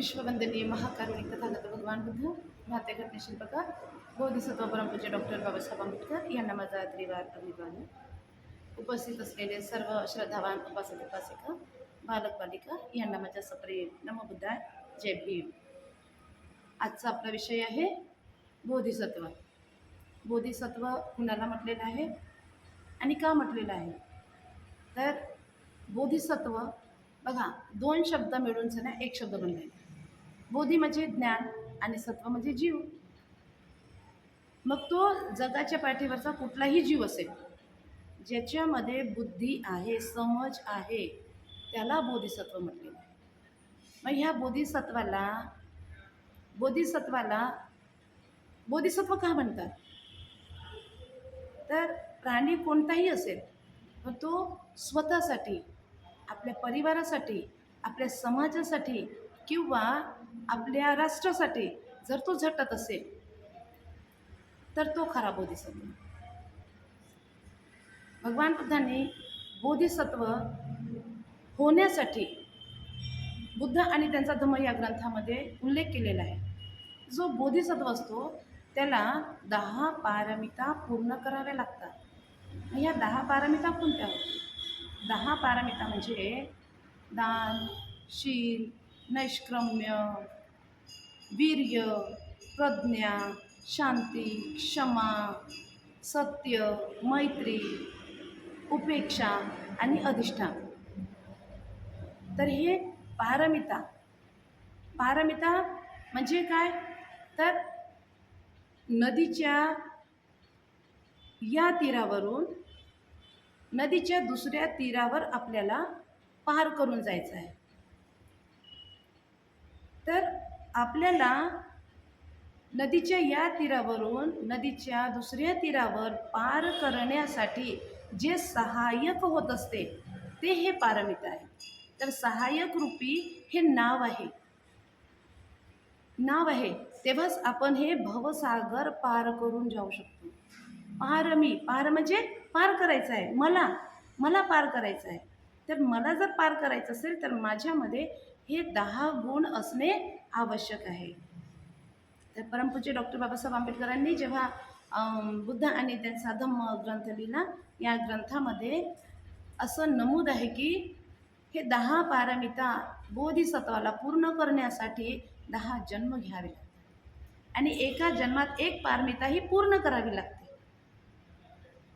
विश्ववंदनीय महाकारुणिक तथागत भगवान बुद्ध भारतीय घटनेशिल्पकार बोधिसत्व परमपूज्य डॉक्टर बाबासाहेब आंबेडकर यांना माझा त्रिवार अभिवादन. उपस्थित असलेले सर्व श्रद्धावान उपासक उपासिका बालक बालिका यांना माझा सप्रेम नमो बुद्धाय, जय भीम. आजचा आपला विषय आहे बोधिसत्व. बोधिसत्व कुणाला म्हटलेलं आहे आणि का म्हटलेलं आहे? तर बोधिसत्व बघा, दोन शब्द मिळून एक शब्द बनले. बोधी म्हणजे ज्ञान आणि सत्व म्हणजे जीव. मग तो जगाच्या पाठीवरचा कुठलाही जीव असेल ज्याच्यामध्ये बुद्धी आहे, समज आहे, त्याला बोधिसत्व म्हटलेलं आहे. मग ह्या बोधिसत्वाला बोधिसत्व का म्हणतात? तर प्राणी कोणताही असेल पण तो स्वतःसाठी, आपल्या परिवारासाठी, आपल्या समाजासाठी किंवा आपल्या राष्ट्रासाठी जर तो झटत असेल तर तो खरा बोधिसत्व. भगवान बुद्धांनी बोधिसत्व होण्यासाठी बुद्ध आणि त्यांचा धम्म या ग्रंथामध्ये उल्लेख केलेला आहे. जो बोधिसत्व असतो त्याला 10 पारमिता पूर्ण कराव्या लागतात. ह्या 10 पारमिता कोणत्या? 10 पारमिता म्हणजे दान, शील, नैष्क्रम्य, वीर्य, प्रज्ञा, शांती, क्षमा, सत्य, मैत्री, उपेक्षा आणि अधिष्ठान. तर हे पारमिता म्हणजे काय? तर नदीच्या या तीरावरून नदीच्या दुसऱ्या तीरावर आपल्याला पार करून जायचं आहे. तर आपल्याला नदीच्या या तीरावरून नदीच्या दुसऱ्या तीरावर पार करण्यासाठी जे सहाय्यक होत असते ते हे पारमिता आहे. तर सहाय्यक रूपी हे नाव आहे. तेव्हाच आपण हे भवसागर पार करून जाऊ शकतो. पार म्हणजे पार करायचं आहे. मला पार करायचं आहे. तर मला जर पार करायचं असेल तर माझ्यामध्ये हे 10 गुण असणे आवश्यक आहे. तर परमपूज्य डॉक्टर बाबासाहेब आंबेडकरांनी जेव्हा बुद्ध आणि त्यांचा धम्म ग्रंथ लिहिला, या ग्रंथामध्ये असं नमूद आहे की हे 10 पारमिता बोधिसत्वाला पूर्ण करण्यासाठी 10 जन्म घ्यावे लागतात आणि एका जन्मात एक पारमिता ही पूर्ण करावी लागते.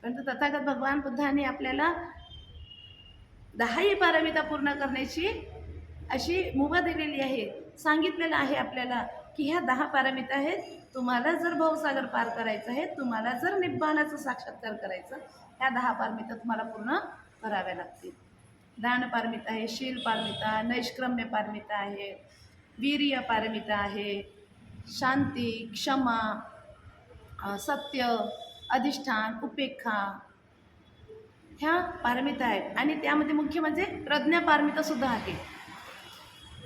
परंतु तथागत भगवान बुद्धांनी आपल्याला 10ही पारमिता पूर्ण करण्याची अशी मुभा दिलेली आहे. सांगितलेलं आहे आपल्याला की ह्या 10 पारमिता आहेत. तुम्हाला जर भवसागर पार करायचं आहे, तुम्हाला जर निब्बाणाचा साक्षात्कार करायचं, ह्या 10 पारमिता तुम्हाला पूर्ण कराव्या लागतील. दान पारमिता आहे, शील पारमिता, नैष्क्रम्य पारमिता आहे, वीर्य पारमिता आहे, शांती, क्षमा, सत्य, अधिष्ठान, उपेक्षा, ह्या पारमिता आहेत. आणि त्यामध्ये मुख्य म्हणजे प्रज्ञा पारमिता सुद्धा आहे.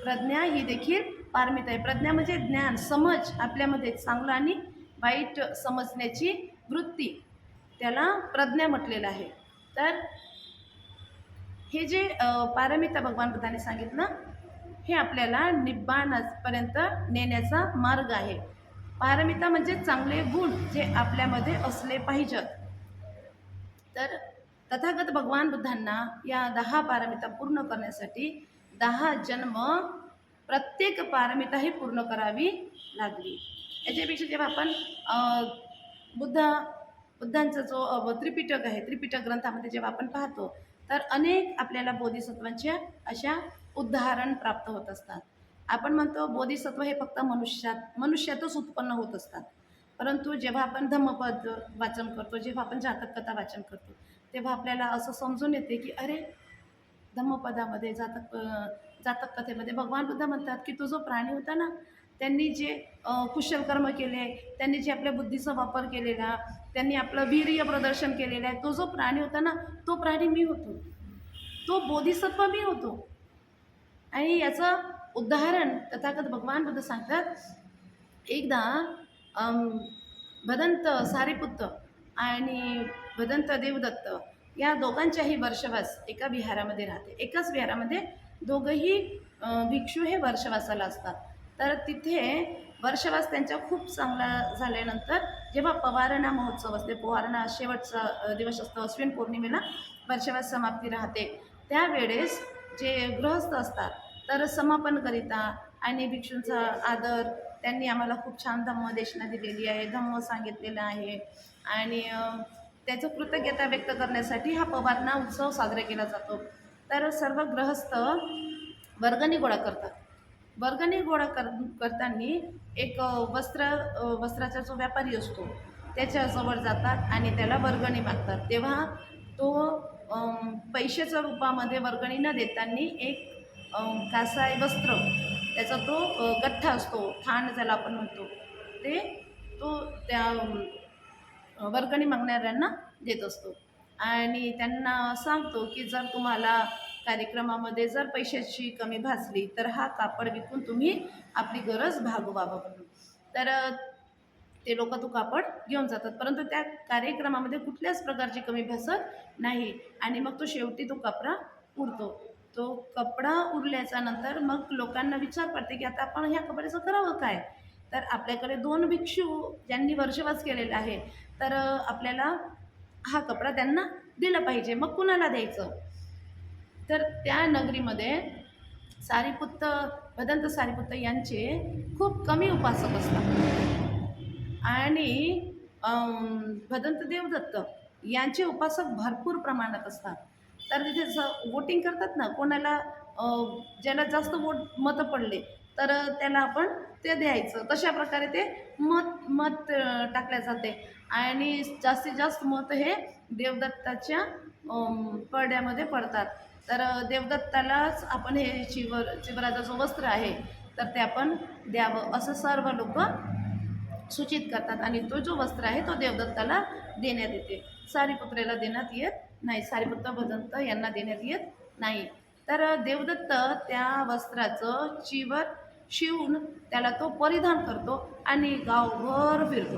प्रज्ञा ही देखील पारमिता आहे. प्रज्ञा म्हणजे ज्ञान, समज, आपल्यामध्ये चांगलं आणि वाईट समजण्याची वृत्ती, त्याला प्रज्ञा म्हटलेलं आहे. तर हे जे पारमिता भगवान बुद्धांनी सांगितलं, हे आपल्याला निब्बाणापर्यंत नेण्याचा मार्ग आहे. पारमिता म्हणजे चांगले गुण जे आपल्यामध्ये असले पाहिजेत. तर तथागत भगवान बुद्धांना या 10 पारमिता पूर्ण करण्यासाठी 10 जन्म प्रत्येक पारमिता ही पूर्ण करावी लागली. याच्यापेक्षा जेव्हा आपण बुद्धांचा जो त्रिपिटक आहे, त्रिपिटक ग्रंथामध्ये जेव्हा आपण पाहतो तर अनेक आपल्याला बोधिसत्वांच्या अशा उदाहरण प्राप्त होत असतात. आपण म्हणतो बोधिसत्व हे फक्त मनुष्यातच उत्पन्न होत असतात. परंतु जेव्हा आपण धम्मपद वाचन करतो, जेव्हा आपण जातक कथा वाचन करतो, तेव्हा आपल्याला असं समजून येते की अरे, धम्मपदामध्ये जातक कथेमध्ये भगवान बुद्ध म्हणतात की तो जो प्राणी होता ना, त्यांनी जे कुशल कर्म केले, त्यांनी जे आपल्या बुद्धीचा वापर केलेला, त्यांनी आपलं वीर्य प्रदर्शन केलेलं आहे, तो जो प्राणी होता ना, तो प्राणी मी होतो, तो बोधिसत्व मी होतो. आणि याचं उदाहरण तथागत भगवान बुद्ध सांगतात. एकदा भदंत सारिपुत्त आणि भदंत देवदत्त या दोघांच्याही वर्षवास एका विहारामध्ये राहते. एकाच विहारामध्ये दोघंही भिक्षू हे वर्षवासाला असतात. तर तिथे वर्षवास त्यांच्या खूप चांगला झाल्यानंतर जेव्हा पवारणा महोत्सव असते, पवारणा शेवटचा दिवस असतो, अश्विन पौर्णिमेला वर्षवास समाप्ती राहते, त्यावेळेस जे गृहस्थ असतात तर समापनकरिता आणि भिक्षूंचा आदर, त्यांनी आम्हाला खूप छान धम्मदेशना दिलेली आहे, धम्म सांगितलेला आहे आणि त्याचं कृतज्ञता व्यक्त करण्यासाठी हा पवारणा उत्सव साजरा केला जातो. तर सर्व गृहस्थ वर्गणी गोळा करतात. वर्गणी गोळा करताना एक वस्त्राचा जो व्यापारी असतो त्याच्याजवळ जातात आणि त्याला वर्गणी मागतात. तेव्हा तो पैशाच्या रूपामध्ये वर्गणी न देताना एक कासाय वस्त्र, त्याचा तो गठ्ठा असतो, थान ज्याला आपण म्हणतो, ते तो त्या वर्गणी मागणाऱ्यांना देत असतो आणि त्यांना सांगतो की जर तुम्हाला कार्यक्रमामध्ये जर पैशाची कमी भासली तर हा कापड विकून तुम्ही आपली गरज भागवावं म्हणून. तर ते लोक तो कापड घेऊन जातात, परंतु त्या कार्यक्रमामध्ये कुठल्याच प्रकारची कमी भासत नाही आणि मग तो शेवटी तो कपडा उरतो. तो कपडा उरल्याच्या नंतर मग लोकांना विचार पडते की आता आपण ह्या कपड्याचं करावं काय. तर आपल्याकडे 2 भिक्षू ज्यांनी वर्षवास केलेला आहे, तर आपल्याला हा कपडा त्यांना दिला पाहिजे. मग कुणाला द्यायचं? तर त्या नगरीमध्ये सारीपुत्त, भदंत सारीपुत्त यांचे खूप कमी उपासक असतात आणि भदंत देवदत्त यांचे उपासक भरपूर प्रमाणात असतात. तर तिथे वोटिंग करतात ना, कोणाला ज्याला जास्त मतं पडले तर त्याला आपण ते द्यायचं. तशा प्रकारे ते मत टाकल्या जाते आणि जास्तीत जास्त मत हे देवदत्ताच्या पडद्यामध्ये पडतात. तर देवदत्तालाच आपण हे चिवराचं जो वस्त्र आहे तर ते आपण द्यावं असं सर्व लोक सूचित करतात आणि तो जो वस्त्र आहे तो देवदत्ताला देण्यात येते. सारीपुत्रेला देण्यात येत नाही, सारीपुत्र भदंत यांना देण्यात येत नाही. तर देवदत्त त्या वस्त्राचं चिवर शिवून त्याला तो परिधान करतो आणि गावभर फिरतो.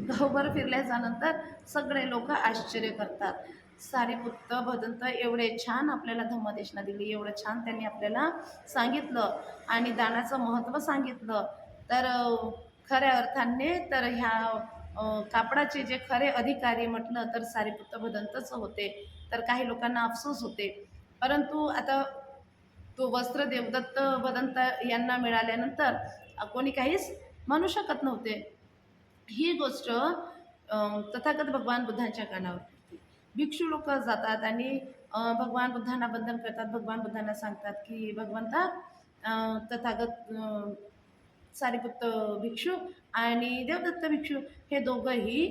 गावभर फिरल्याच्या नंतर सगळे लोक आश्चर्य करतात. सारीपुत्त भदंत एवढे छान आपल्याला धम्मदेशना दिली, एवढं छान त्यांनी आपल्याला सांगितलं आणि दानाचं महत्त्व सांगितलं. तर खऱ्या अर्थाने तर ह्या कापडाचे जे खरे अधिकारी म्हटलं तर सारीपुत्त भदंतच होते. तर काही लोकांना अफसोस होते, परंतु आता तो वस्त्र देवदत्त भदंत यांना मिळाल्यानंतर कोणी काहीच म्हणू शकत नव्हते. ही गोष्ट तथागत भगवान बुद्धांच्या कानावर पडली. भिक्षू लोक जातात आणि भगवान बुद्धांना वंदन करतात. भगवान बुद्धांना सांगतात की भगवंता, तथागत सारीपुत्त भिक्षू आणि देवदत्त भिक्षू हे दोघंही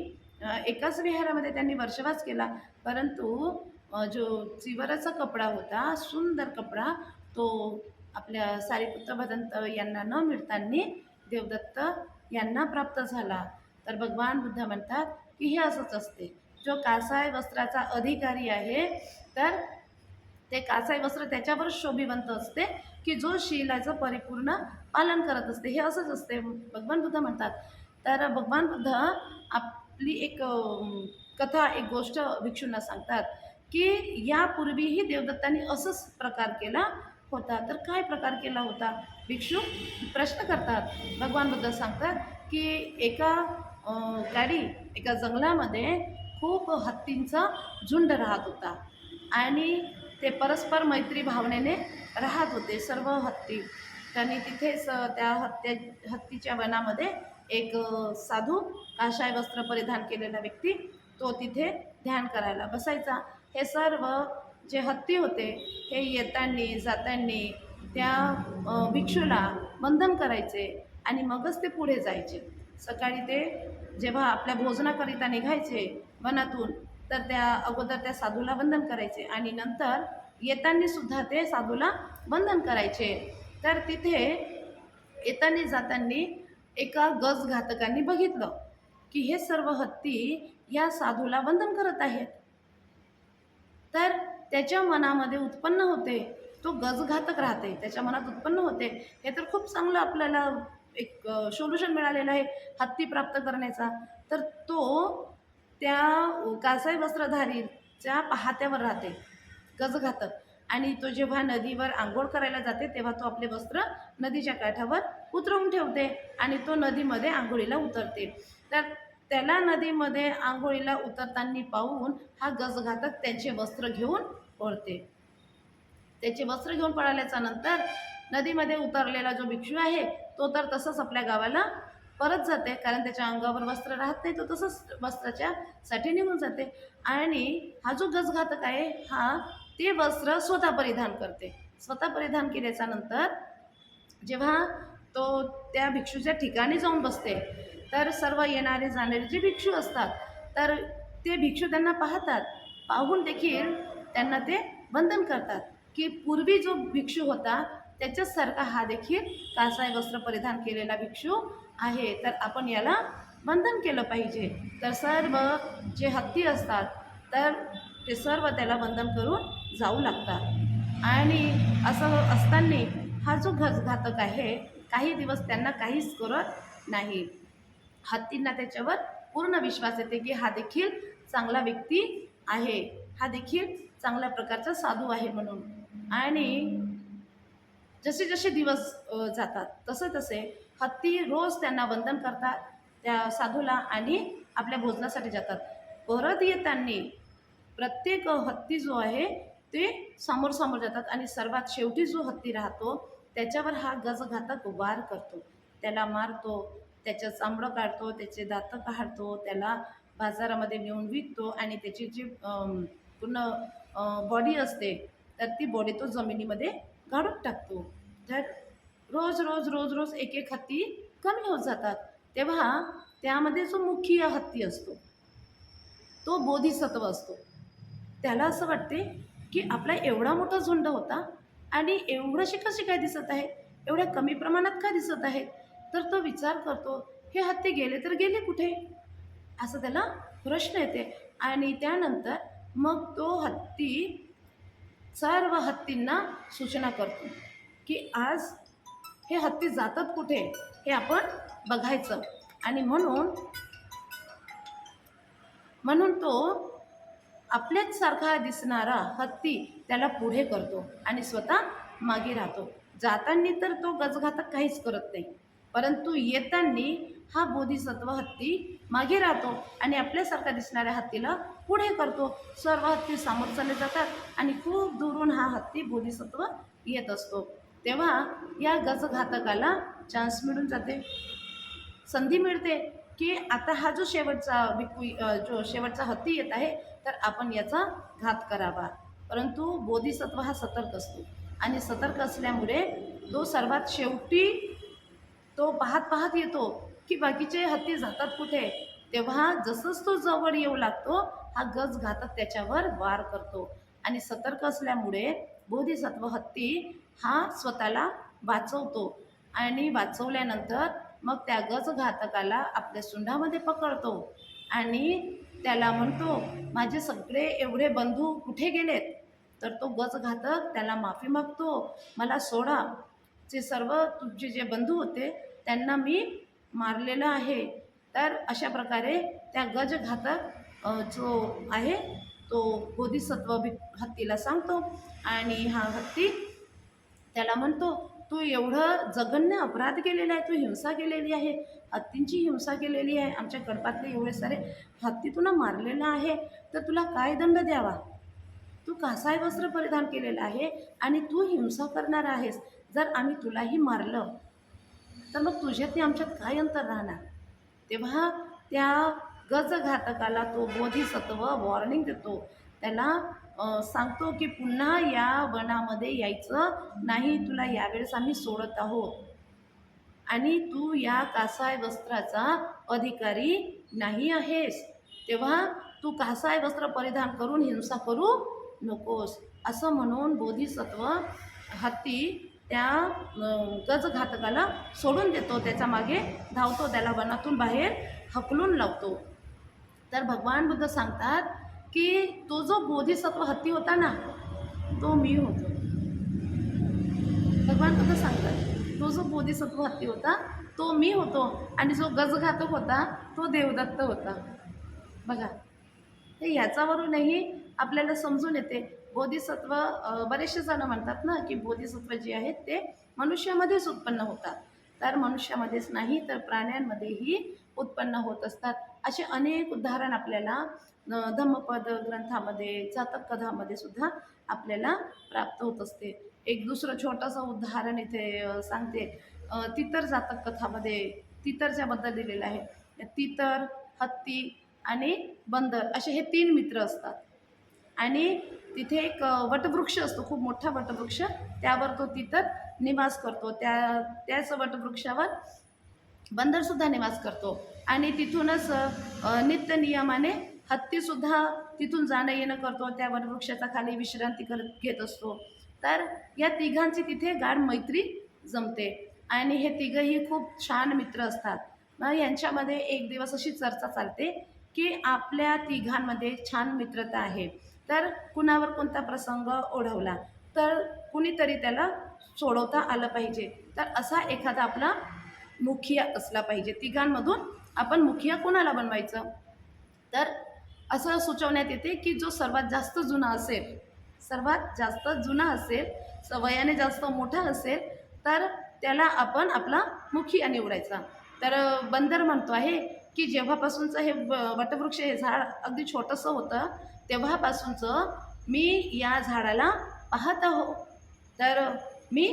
एकाच विहारामध्ये त्यांनी वर्षवास केला, परंतु जो चिवराचा कपडा होता, सुंदर कपडा, तो आपल्या सारीपुत्त भदंत यांना न मिळताना देवदत्त यांना प्राप्त झाला. तर भगवान बुद्ध म्हणतात की हे असंच असते. जो कासाय वस्त्राचा अधिकारी आहे तर ते कासाय वस्त्र त्याच्यावर शोभिवंत असते की जो शीलाचं परिपूर्ण पालन करत असते. हे असंच असते, भगवान बुद्ध म्हणतात. तर भगवान बुद्ध आपली एक कथा, एक गोष्ट भिक्षूंना सांगतात की यापूर्वीही देवदत्तांनी असंच प्रकार केला होता. तर काय प्रकार केला होता? भिक्षू प्रश्न करतात. भगवान बुद्ध सांगतात की एका जंगलामध्ये खूप हत्तींचा झुंड राहत होता आणि ते परस्पर मैत्री भावनेने राहत होते सर्व हत्ती. त्यांनी तिथेच त्या हत्तीच्या वनामध्ये एक साधू, काशाय वस्त्र परिधान केलेला व्यक्ती, तो तिथे ध्यान करायला बसायचा. हे सर्व जे हत्ती होते हे येताना जाताना त्या भिक्षूला वंदन करायचे आणि मगच ते पुढे जायचे. सकाळी ते जेव्हा आपल्या भोजनाकरिता निघायचे वनातून तर त्या अगोदर त्या साधूला वंदन करायचे आणि नंतर येताना सुद्धा ते साधूला वंदन करायचे. तर तिथे येताना जाताना एका गजघातकांनी बघितलं की हे सर्व हत्ती या साधूला वंदन करत आहेत. तर त्याच्या मनामध्ये उत्पन्न होते, तो गजघातक राहते, त्याच्या मनात उत्पन्न होते, हे तर खूप चांगलं आपल्याला एक सोल्युशन मिळालेलं आहे हत्ती प्राप्त करण्याचा. तर तो त्या कासाई वस्त्रधारीच्या पाहात्यावर राहते, गजघातक, आणि तो जेव्हा नदीवर आंघोळ करायला जाते तेव्हा तो आपले वस्त्र नदीच्या काठावर उतरवून ठेवते आणि तो नदीमध्ये आंघोळीला उतरते. तर त्याला नदीमध्ये आंघोळीला उतरताना पाहून हा गजघातक त्यांचे वस्त्र घेऊन पळते. त्याचे वस्त्र घेऊन पळाल्याच्या नंतर नदीमध्ये उतरलेला जो भिक्षू आहे तो तर तसंच आपल्या गावाला परत जाते, कारण त्याच्या अंगावर वस्त्र राहत नाही, तो तसंच वस्त्राच्या साठी निघून जाते. आणि हा जो गजघातक आहे हा ते वस्त्र स्वतः परिधान करते. स्वतः परिधान केल्याच्या नंतर जेव्हा तो त्या भिक्षूच्या ठिकाणी जाऊन बसते तर सर्व येणारे जाणारे जे भिक्षू असतात तर ते भिक्षू त्यांना पाहतात. पाहून देखील त्यांना ते वंदन करतात की पूर्वी जो भिक्षू होता त्याच्यासारखा हा देखील कासाय वस्त्र परिधान केलेला भिक्षू आहे, तर आपण याला वंदन केलं पाहिजे. तर सर्व जे हत्ती असतात तर ते सर्व त्याला वंदन करून जाऊ लागतात. आणि असं असताना हा जो घातक आहे काही दिवस त्यांना काहीच करत नाही. हत्तींना त्याच्यावर पूर्ण विश्वास येते की हा देखील चांगला व्यक्ती आहे, हा देखील चांगल्या प्रकारचा साधू आहे म्हणून. आणि जसे जसे दिवस जातात तसे तसे हत्ती रोज त्यांना वंदन करतात त्या साधूला आणि आपल्या भोजनासाठी जातात. परत येताना प्रत्येक हत्ती जो आहे ते समोर समोर जातात आणि सर्वात शेवटी जो हत्ती राहतो त्याच्यावर हा गजघातक वार करतो, त्याला मारतो, त्याचं चामडं काढतो, त्याचे दात काढतो, त्याला बाजारामध्ये नेऊन विकतो आणि त्याची जी पूर्ण बॉडी असते तर ती बॉडी तो जमिनीमध्ये गाडून टाकतो. तर रोज रोज रोज रोज एक एक हत्ती कमी होत जातात. तेव्हा त्यामध्ये जो मुख्य हत्ती असतो तो बोधिसत्व असतो. त्याला असं वाटते की आपला एवढा मोठा झुंड होता आणि एवढंशी कशी काय दिसत आहे, एवढ्या कमी प्रमाणात का दिसत आहेत. तर तो विचार करतो हे हत्ती गेले तर गेले कुठे, असं त्याला प्रश्न येते. आणि त्यानंतर मग तो हत्ती सर्व हत्तींना सूचना करतो की आज हे हत्ती जातात कुठे हे आपण बघायचं. आणि म्हणून तो आपल्याच सारखा दिसणारा हत्ती त्याला पुढे करतो आणि स्वतः मागे राहतो. जाताना तर तो गजघातक काहीच करत नाही, परंतु येताना हा बोधिसत्व हत्ती मागे राहतो आणि आपल्यासारखा दिसणाऱ्या हत्तीला पुढे करतो. सर्व हत्ती समोर चालले जातात आणि खूप दुरून हा हत्ती बोधिसत्व येत असतो. तेव्हा या गजघातकाला चान्स मिळून जाते, संधी मिळते की आता हा जो शेवटचा हत्ती येत आहे तर आपण याचा घात करावा. परंतु बोधिसत्व हा सतर्क असतो आणि सतर्क असल्यामुळे तो सर्वात शेवटी तो पाहत येतो की बाकीचे हत्ती जातात कुठे. तेव्हा जसंच तो जवळ येऊ लागतो हा गजघातक त्याच्यावर वार करतो. आणि सतर्क असल्यामुळे बोधिसत्व हत्ती हा स्वतःला वाचवतो आणि वाचवल्यानंतर मग त्या गजघातकाला आपल्या सुंडामध्ये पकडतो आणि त्याला म्हणतो माझे सगळे एवढे बंधू कुठे गेलेत. तर तो गजघातक त्याला माफी मागतो, मला सोडा, जे सर्व तुमचे जे बंधू होते त्यांना मी मारलेलं आहे. तर अशा प्रकारे त्या गजघातक जो आहे तो बोधिसत्व हत्तीला सांगतो आणि हा हत्ती त्याला म्हणतो तू एवढं जघन्य अपराध केलेला आहे, तू हिंसा केलेली आहे, हत्तींची हिंसा केलेली आहे, आमच्या कळपातले एवढे सारे हत्ती तुला मारलेला आहे, तर तुला काय दंड द्यावा. तू कासाय वस्त्र परिधान केलेलं आहे आणि तू हिंसा करणार आहेस. जर आम्ही तुलाही मारलं तर मग तुझ्यात आणि आमच्यात काय अंतर राहणार. तेव्हा त्या गजघातकाला तो बोधिसत्व वॉर्निंग देतो, त्याला सांगतो की पुन्हा या वनामध्ये यायचं नाही, तुला यावेळेस आम्ही सोडत आहोत आणि तू या कासाय वस्त्राचा अधिकारी नाही आहेस. तेव्हा तू कासाय वस्त्र परिधान करून हिंसा करू नकोस, असं म्हणून बोधिसत्व हत्ती त्या गजघातकाला सोडून देतो, त्याच्या मागे धावतो, त्याला वनातून बाहेर हकलून लावतो. तर भगवान बुद्ध सांगतात की तो जो बोधिसत्व हत्ती होता ना तो मी होतो. भगवान बुद्ध सांगतात तो जो बोधिसत्व हत्ती होता तो मी होतो आणि जो गजघातक होता तो देवदत्त होता. बघा, हे याच्यावरूनही आपल्याला समजून येते. बोधिसत्व बरेचसे जण म्हणतात ना, की बोधिसत्व जे आहेत ते मनुष्यामध्येच उत्पन्न होतात. तर मनुष्यामध्येच नाही तर प्राण्यांमध्येही उत्पन्न होत असतात. असे अनेक उदाहरण आपल्याला धम्मपद ग्रंथामध्ये, जातक कथामध्ये सुद्धा आपल्याला प्राप्त होत असते. एक दुसरं छोटंसं उदाहरण इथे सांगते. तितर जातक कथामध्ये तितरच्याबद्दल दिलेलं आहे. तितर, हत्ती आणि बंदर असे हे 3 मित्र असतात आणि तिथे एक वटवृक्ष असतो, खूप मोठा वटवृक्ष. त्यावर तो तितर निवास करतो. त्याच वटवृक्षावर बंदरसुद्धा निवास करतो आणि तिथूनच नित्य नियमाने हत्तीसुद्धा तिथून जाणं येणं करतो. त्या वटवृक्षाच्या खाली विश्रांती घेत असतो. तर या तिघांची तिथे गाढ मैत्री जमते आणि हे तिघंही खूप छान मित्र असतात. मग यांच्यामध्ये एक दिवस अशी चर्चा चालते की आपल्या तिघांमध्ये छान मित्रता आहे, तर कुणावर कोणता प्रसंग ओढवला तर कुणीतरी त्याला सोडवता आलं पाहिजे. तर असा एखादा आपला मुखिया असला पाहिजे. तिघांमधून आपण मुखिया कोणाला बनवायचं, तर असं सुचवण्यात येते की जो सर्वात जास्त जुना असेल, सर्वात जास्त जुना असेल, वयाने जास्त मोठा असेल, तर त्याला आपण आपला मुखिया निवडायचा. तर बंदर म्हणतो आहे की जेव्हापासूनचं हे वटवृक्ष हे झाड अगदी छोटंसं होतं, तेव्हापासूनचं मी या झाडाला पाहत आहो. तर मी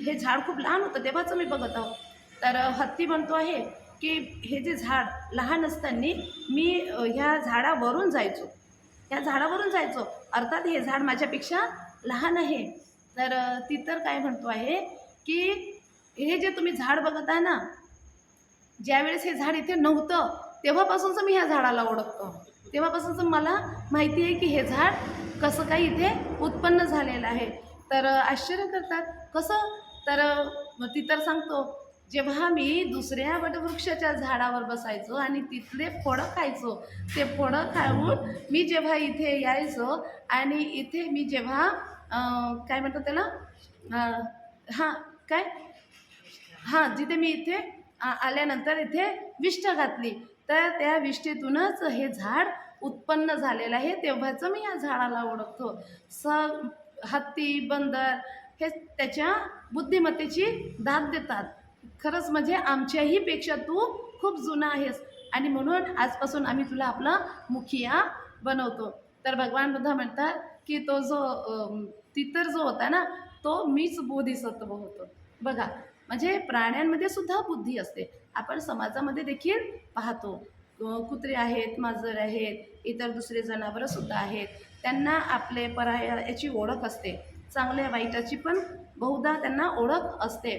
हे झाड खूप लहान होतं तेव्हाचं मी बघत आहो. तर हत्ती म्हणतो आहे की हे जे झाड लहान असताना मी ह्या झाडावरून जायचो, ह्या झाडावरून जायचो, अर्थात हे झाड माझ्यापेक्षा लहान आहे. तर तितर काय म्हणतो आहे की हे जे तुम्ही झाड बघत आहे ना, ज्यावेळेस हे झाड इथे नव्हतं तेव्हापासूनच मी ह्या झाडाला ओळखतो. तेव्हापासूनच मला माहिती आहे की हे झाड कसं काही इथे उत्पन्न झालेलं आहे. तर आश्चर्य करतात. कसं, तर तितर सांगतो, जेव्हा मी दुसऱ्या वटवृक्षाच्या झाडावर बसायचो आणि तिथले फळं खायचो, ते फळं खाऊन मी जेव्हा इथे यायचो आणि इथे मी जेव्हा काय म्हणतात त्याला, हां काय, हां जिथे मी इथे आल्यानंतर इथे विष्ठा घातली, तर त्या विष्ठेतूनच हे झाड उत्पन्न झालेलं आहे. तेव्हाचं मी या झाडाला ओळखतो. हत्ती, बंदर हे त्याच्या बुद्धिमत्तेची दाद देतात. खरंच म्हणजे आमच्याही पेक्षा तू खूप जुना आहेस आणि म्हणून आजपासून आम्ही तुला आपला मुखिया बनवतो. तर भगवान बुद्ध म्हणतात की तो जो तितर जो होता ना, तो मीच बोधिसत्व होतो. बघा, म्हणजे प्राण्यांमध्ये सुद्धा बुद्धी असते. आपण समाजामध्ये देखील पाहतो, कुत्रे आहेत, मांजर आहेत, इतर दुसरे जनावरंसुद्धा आहेत. त्यांना आपले पराया याची ओळख असते, चांगल्या वाईटाची पण बहुधा त्यांना ओळख असते.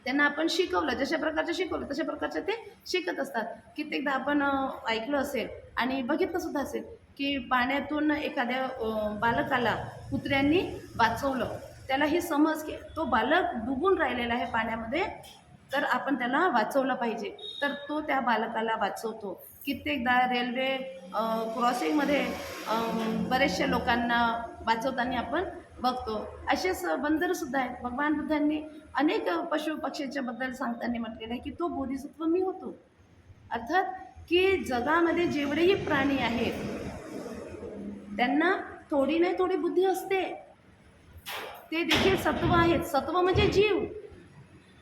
त्यांना आपण शिकवलं, जशा प्रकारचं शिकवलं तशा प्रकारचं ते शिकत असतात. कित्येकदा आपण ऐकलं असेल आणि बघितलंसुद्धा असेल की पाण्यातून एखाद्या बालकाला कुत्र्यांनी वाचवलं. त्याला ही समज की तो बालक डुबून राहिलेला आहे पाण्यामध्ये, तर आपण त्याला वाचवलं पाहिजे. तर तो त्या बालकाला वाचवतो. कित्येकदा रेल्वे क्रॉसिंगमध्ये बरेचशा लोकांना वाचवताना आपण बघतो. असेच बंदरसुद्धा आहेत. भगवान बुद्धांनी अनेक पशु पक्ष्यांच्या बद्दल सांगताना म्हटलेलं आहे की तो बोधिसत्व मी होतो. अर्थात की जगामध्ये जेवढेही प्राणी आहेत त्यांना थोडी नाही थोडी बुद्धी असते. ते देखील सत्व आहेत. सत्व म्हणजे जीव.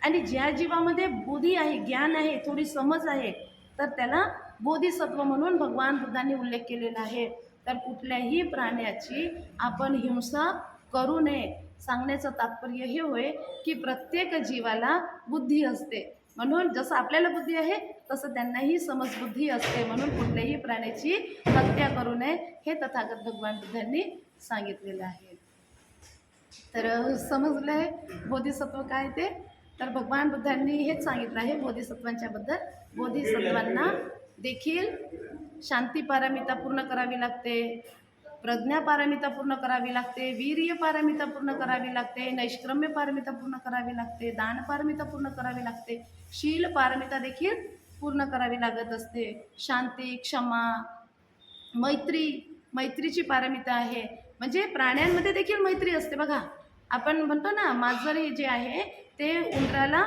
आणि ज्या जीवामध्ये बुद्धी आहे, ज्ञान आहे, थोडी समज आहे, तर त्याला बोधिसत्व म्हणून भगवान बुद्धांनी उल्लेख केलेला आहे. तर कुठल्याही प्राण्याची आपण हिंसा करू नये. सांगण्याचं तात्पर्य हे होय की प्रत्येक जीवाला बुद्धी असते. म्हणून जसं आपल्याला बुद्धी आहे तसं त्यांनाही समजबुद्धी असते. म्हणून कुठल्याही प्राण्याची हत्या करू नये हे तथागत भगवान बुद्धांनी सांगितलेलं आहे. तर समजलं आहे बोधिसत्व काय ते. तर भगवान बुद्धांनी हेच सांगितलं आहे बोधिसत्वांच्या बद्दल. बोधिसत्वांना देखील शांती पारमिता पूर्ण करावी लागते, प्रज्ञा पारमिता पूर्ण करावी लागते, वीर्य पारमिता पूर्ण करावी लागते, नैष्क्रम्य पारमिता पूर्ण करावी लागते, दान पारमिता पूर्ण करावी लागते, शील पारमिता देखील पूर्ण करावी लागत असते. शांती, क्षमा, मैत्रीची पारमिता आहे. म्हणजे प्राण्यांमध्ये देखील मैत्री असते. बघा, आपण म्हणतो ना मांजर हे जे आहे ते उंदराला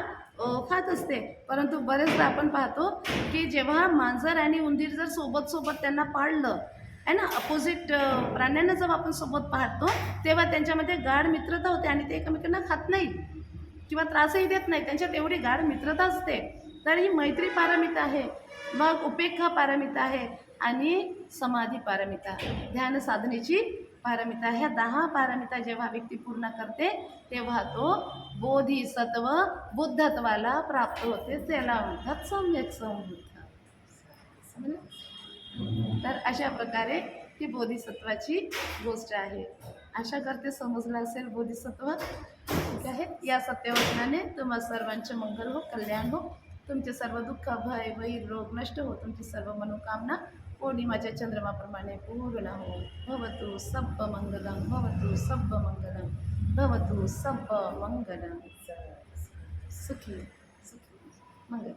खात असते, परंतु बरेचदा आपण पाहतो की जेव्हा मांजर आणि उंदीर जर सोबत त्यांना पाळलं आहे ना, अपोजिट प्राण्यांना जेव्हा आपण सोबत पाहतो तेव्हा त्यांच्यामध्ये गाढ मित्रता होते आणि ते एकमेकांना खात नाहीत किंवा त्रासही देत नाही, त्यांच्यात एवढी गाढ मित्रता असते. तर ही मैत्री पारमिता आहे, मग उपेक्षा पारमिता आहे आणि समाधी पारमिता, ध्यान साधनेची पारमिता. ह्या 10 पारमिता जेव्हा व्यक्ती पूर्ण करते तेव्हा तो बोधिसत्व बुद्धत्वाला प्राप्त होते, त्याला म्हणतात सम्यक संबुद्ध. समजलं? तर अशा प्रकारे ही बोधिसत्वाची गोष्ट आहे. आशा करते समजलं असेल बोधिसत्व. ठीक आहे. या सत्यवचनाने तुम्हा सर्वांचे मंगल हो, कल्याण हो, तुमचे सर्व दुःख भय वैर रोग नष्ट हो, तुमची सर्व मनोकामना पौर्णिमाच्या चंद्रमाप्रमाणे पूर्ण हो. भवतु सब्ब मंगलम, भवतु सब्ब मंगलम, भवतु सब्ब मंगलम. सुखी सुखी मंगल.